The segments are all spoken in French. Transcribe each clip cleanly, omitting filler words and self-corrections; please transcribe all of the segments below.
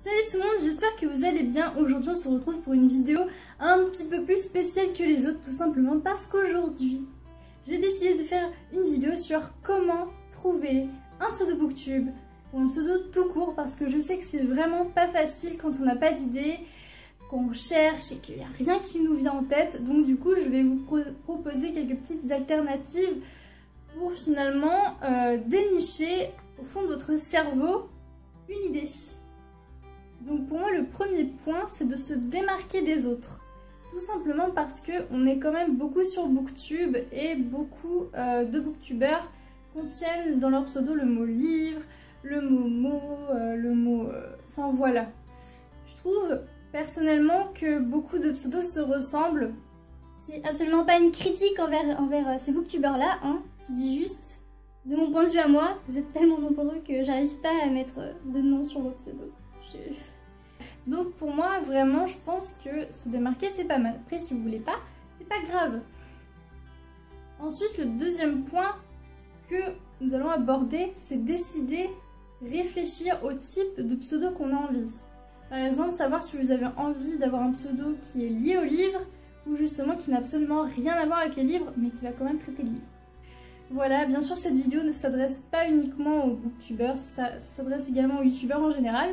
Salut tout le monde, j'espère que vous allez bien. Aujourd'hui on se retrouve pour une vidéo un petit peu plus spéciale que les autres, tout simplement parce qu'aujourd'hui j'ai décidé de faire une vidéo sur comment trouver un pseudo booktube ou un pseudo tout court, parce que je sais que c'est vraiment pas facile quand on n'a pas d'idée, qu'on cherche et qu'il n'y a rien qui nous vient en tête. Donc du coup je vais vous proposer quelques petites alternatives pour finalement dénicher au fond de votre cerveau une idée. Donc pour moi le premier point c'est de se démarquer des autres. Tout simplement parce qu'on est quand même beaucoup sur Booktube et beaucoup de booktubeurs contiennent dans leur pseudo le mot livre, le mot mot, enfin voilà. Je trouve personnellement que beaucoup de pseudos se ressemblent. C'est absolument pas une critique envers ces booktubeurs là, hein. Je dis juste, de mon point de vue à moi, vous êtes tellement nombreux que j'arrive pas à mettre de nom sur vos pseudos. Donc pour moi vraiment je pense que se démarquer c'est pas mal. Après si vous voulez pas, c'est pas grave. Ensuite le deuxième point que nous allons aborder, c'est décider, réfléchir au type de pseudo qu'on a envie. Par exemple savoir si vous avez envie d'avoir un pseudo qui est lié au livre ou justement qui n'a absolument rien à voir avec les livres mais qui va quand même traiter de livres. Voilà, bien sûr cette vidéo ne s'adresse pas uniquement aux booktubeurs, ça s'adresse également aux youtubeurs en général.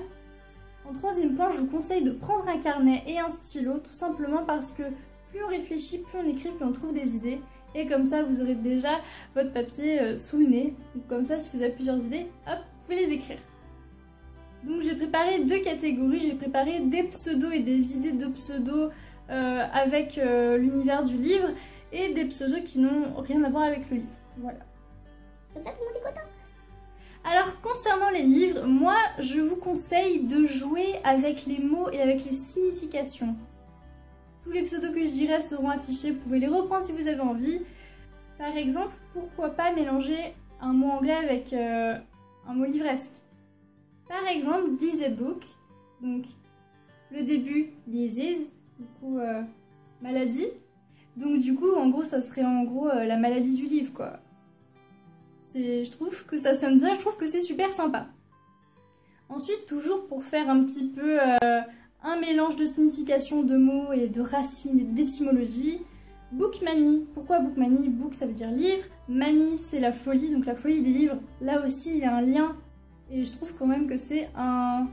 En troisième point, je vous conseille de prendre un carnet et un stylo, tout simplement parce que plus on réfléchit, plus on écrit, plus on trouve des idées. Et comme ça, vous aurez déjà votre papier sous le nez. Donc comme ça, si vous avez plusieurs idées, hop, vous pouvez les écrire. Donc j'ai préparé deux catégories, j'ai préparé des pseudos et des idées de pseudos avec l'univers du livre et des pseudos qui n'ont rien à voir avec le livre. Voilà. Comme ça, tout le monde est content. Alors concernant les livres, moi je vous conseille de jouer avec les mots et avec les significations. Tous les pseudos que je dirai seront affichés, vous pouvez les reprendre si vous avez envie. Par exemple, pourquoi pas mélanger un mot anglais avec un mot livresque. Par exemple, this a book, donc le début, disease, du coup maladie. Donc du coup en gros ça serait en gros la maladie du livre quoi. Je trouve que ça sonne bien, je trouve que c'est super sympa. Ensuite, toujours pour faire un petit peu un mélange de signification de mots et de racines et d'étymologie, bookmanie. Pourquoi bookmanie? Book ça veut dire livre, manie c'est la folie, donc la folie des livres. Là aussi il y a un lien et je trouve quand même que c'est un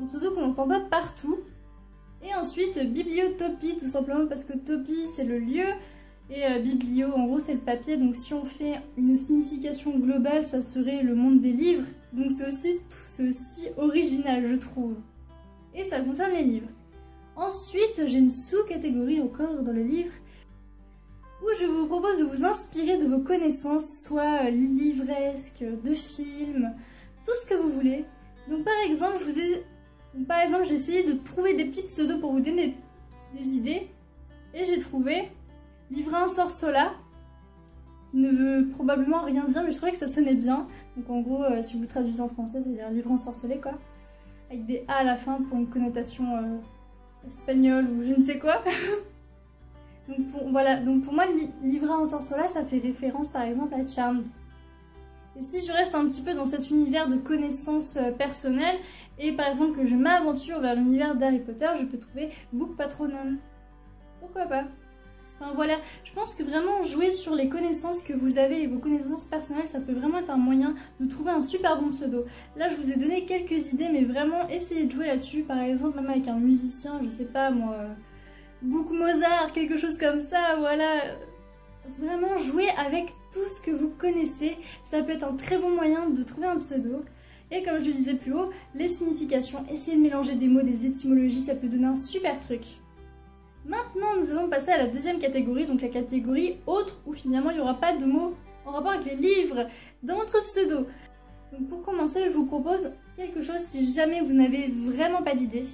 pseudo qu'on n'entend pas partout. Et ensuite bibliotopie, tout simplement parce que topie c'est le lieu. Et biblio, en gros, c'est le papier. Donc si on fait une signification globale, ça serait le monde des livres. Donc c'est aussi original, je trouve. Et ça concerne les livres. Ensuite, j'ai une sous-catégorie encore dans le livre où je vous propose de vous inspirer de vos connaissances, soit livresques, de films, tout ce que vous voulez. Donc par exemple, j'ai essayé de trouver des petits pseudos pour vous donner des idées. Et j'ai trouvé Livre Sorsola, qui ne veut probablement rien dire, mais je trouvais que ça sonnait bien. Donc en gros, si vous traduisez en français, c'est dire livre ensorcelé quoi. Avec des A à la fin pour une connotation espagnole ou je ne sais quoi. Donc pour moi, livre ensorcelé, ça fait référence par exemple à Charmed. Et si je reste un petit peu dans cet univers de connaissances personnelles, et par exemple que je m'aventure vers l'univers d'Harry Potter, je peux trouver Book Patronum. Pourquoi pas? Enfin voilà, je pense que vraiment jouer sur les connaissances que vous avez et vos connaissances personnelles, ça peut vraiment être un moyen de trouver un super bon pseudo. Là je vous ai donné quelques idées, mais vraiment essayez de jouer là-dessus, par exemple même avec un musicien, je sais pas moi, Book Mozart, quelque chose comme ça, voilà. Vraiment jouer avec tout ce que vous connaissez, ça peut être un très bon moyen de trouver un pseudo. Et comme je le disais plus haut, les significations, essayez de mélanger des mots, des étymologies, ça peut donner un super truc. Maintenant, nous allons passer à la deuxième catégorie, donc la catégorie autre, où finalement il n'y aura pas de mots en rapport avec les livres dans votre pseudo. Donc pour commencer, je vous propose quelque chose si jamais vous n'avez vraiment pas d'idée.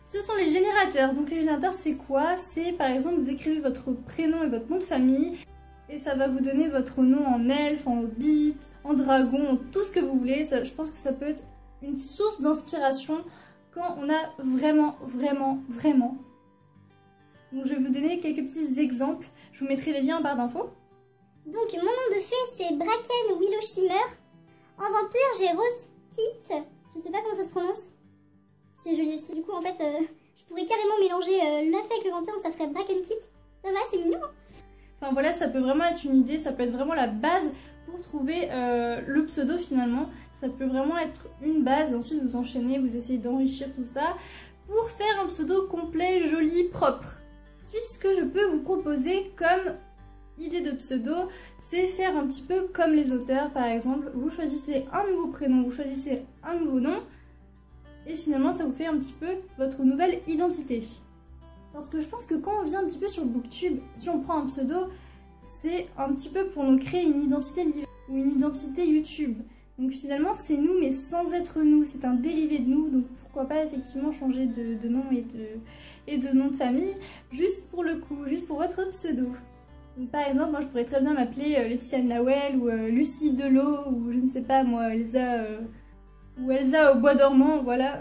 Ce sont les générateurs. Donc les générateurs, c'est quoi? C'est par exemple, vous écrivez votre prénom et votre nom de famille, et ça va vous donner votre nom en elfe, en hobbit, en dragon, en tout ce que vous voulez. Je pense que ça peut être une source d'inspiration quand on a vraiment. Donc je vais vous donner quelques petits exemples, je vous mettrai les liens en barre d'infos. Donc mon nom de fée c'est Bracken Willow Shimmer. En vampire j'ai Rose Kit, je sais pas comment ça se prononce. en fait. Je pourrais carrément mélanger la fée avec le vampire, donc ça ferait Bracken Kit. Ça va, c'est mignon. Enfin voilà, ça peut vraiment être une idée, ça peut être vraiment la base pour trouver le pseudo finalement. Ça peut vraiment être une base, ensuite vous enchaînez, vous essayez d'enrichir tout ça pour faire un pseudo complet, joli, propre. Ensuite, ce que je peux vous proposer comme idée de pseudo, c'est faire un petit peu comme les auteurs par exemple. Vous choisissez un nouveau prénom, vous choisissez un nouveau nom et finalement ça vous fait un petit peu votre nouvelle identité. Parce que je pense que quand on vient un petit peu sur Booktube, si on prend un pseudo, c'est un petit peu pour nous créer une identité libre ou une identité YouTube. Donc finalement c'est nous mais sans être nous, c'est un dérivé de nous, donc pourquoi pas effectivement changer de nom et de nom de famille, juste pour le coup, juste pour votre pseudo. Donc, par exemple, moi je pourrais très bien m'appeler Laetitia Nawel ou Lucie Delot ou je ne sais pas moi, Elsa ou Elsa au bois dormant, voilà.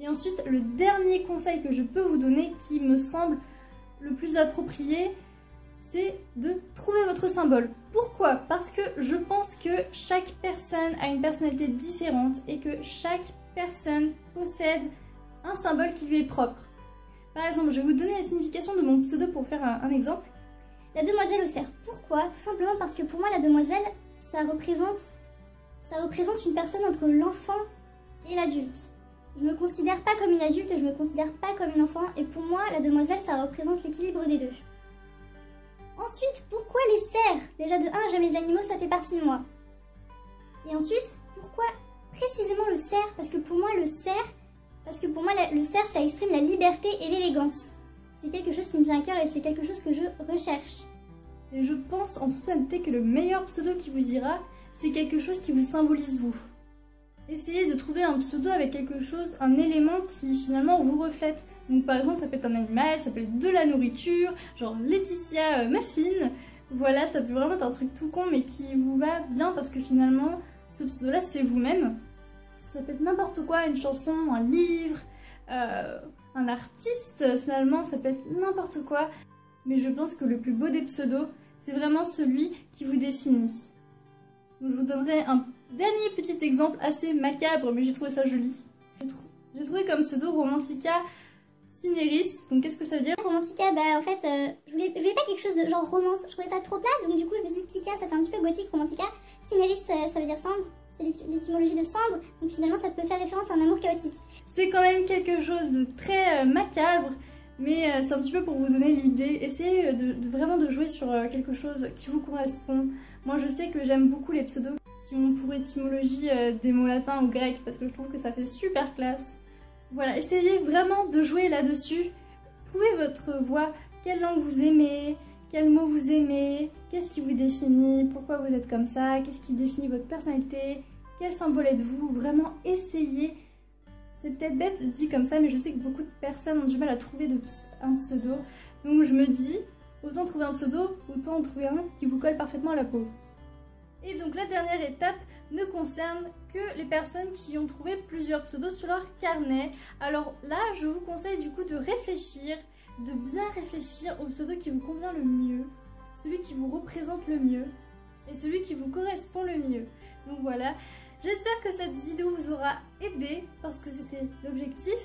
Et ensuite, le dernier conseil que je peux vous donner qui me semble le plus approprié, c'est de trouver votre symbole. Pourquoi? Parce que je pense que chaque personne a une personnalité différente et que chaque personne possède un symbole qui lui est propre. Par exemple, je vais vous donner la signification de mon pseudo pour faire un exemple. La demoiselle au cerf. Pourquoi? Tout simplement parce que pour moi, la demoiselle, ça représente une personne entre l'enfant et l'adulte. Je me considère pas comme une adulte, je me considère pas comme une enfant, et pour moi, la demoiselle, ça représente l'équilibre des deux. Ensuite, pourquoi les cerfs? Déjà de 1, j'aime les animaux, ça fait partie de moi. Et ensuite, pourquoi précisément le cerf? Parce que pour moi, le cerf, ça exprime la liberté et l'élégance. C'est quelque chose qui me tient à cœur et c'est quelque chose que je recherche. Et je pense en toute honnêteté que le meilleur pseudo qui vous ira, c'est quelque chose qui vous symbolise vous. Essayez de trouver un pseudo avec quelque chose, un élément qui finalement vous reflète. Donc par exemple ça peut être un animal, ça peut être de la nourriture, genre Laetitia Muffin. Voilà, ça peut vraiment être un truc tout con mais qui vous va bien parce que finalement ce pseudo là c'est vous-même. Ça peut être n'importe quoi, une chanson, un livre, un artiste, finalement ça peut être n'importe quoi. Mais je pense que le plus beau des pseudos, c'est vraiment celui qui vous définit. Donc, je vous donnerai un dernier petit exemple assez macabre, mais j'ai trouvé ça joli. J'ai trouvé comme pseudo Romantica Cineris. Donc qu'est-ce que ça veut dire? Romantica, bah en fait, je voulais pas quelque chose de genre romance. Je trouvais ça trop plat, donc du coup je me suis dit Tica, ça fait un petit peu gothique, Romantica. Cineris, ça veut dire cendre. C'est l'étymologie de cendre, donc finalement ça peut faire référence à un amour chaotique. C'est quand même quelque chose de très macabre, mais c'est un petit peu pour vous donner l'idée. Essayez vraiment de jouer sur quelque chose qui vous correspond. Moi je sais que j'aime beaucoup les pseudos qui ont pour étymologie des mots latins ou grecs parce que je trouve que ça fait super classe. Voilà, essayez vraiment de jouer là-dessus. Trouvez votre voix, quelle langue vous aimez, quel mot vous aimez, qu'est-ce qui vous définit, pourquoi vous êtes comme ça, qu'est-ce qui définit votre personnalité, quel symbole êtes-vous, vraiment essayez. C'est peut-être bête dit comme ça, mais je sais que beaucoup de personnes ont du mal à trouver un pseudo. Donc je me dis, autant trouver un pseudo, autant en trouver un qui vous colle parfaitement à la peau. Et donc la dernière étape ne concerne que les personnes qui ont trouvé plusieurs pseudos sur leur carnet. Alors là, je vous conseille du coup de réfléchir, de bien réfléchir au pseudo qui vous convient le mieux, celui qui vous représente le mieux et celui qui vous correspond le mieux. Donc voilà, j'espère que cette vidéo vous aura aidé parce que c'était l'objectif.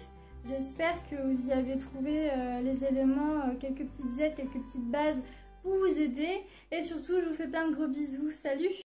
J'espère que vous y avez trouvé les éléments, quelques petites aides, quelques petites bases pour vous aider. Et surtout, je vous fais plein de gros bisous. Salut!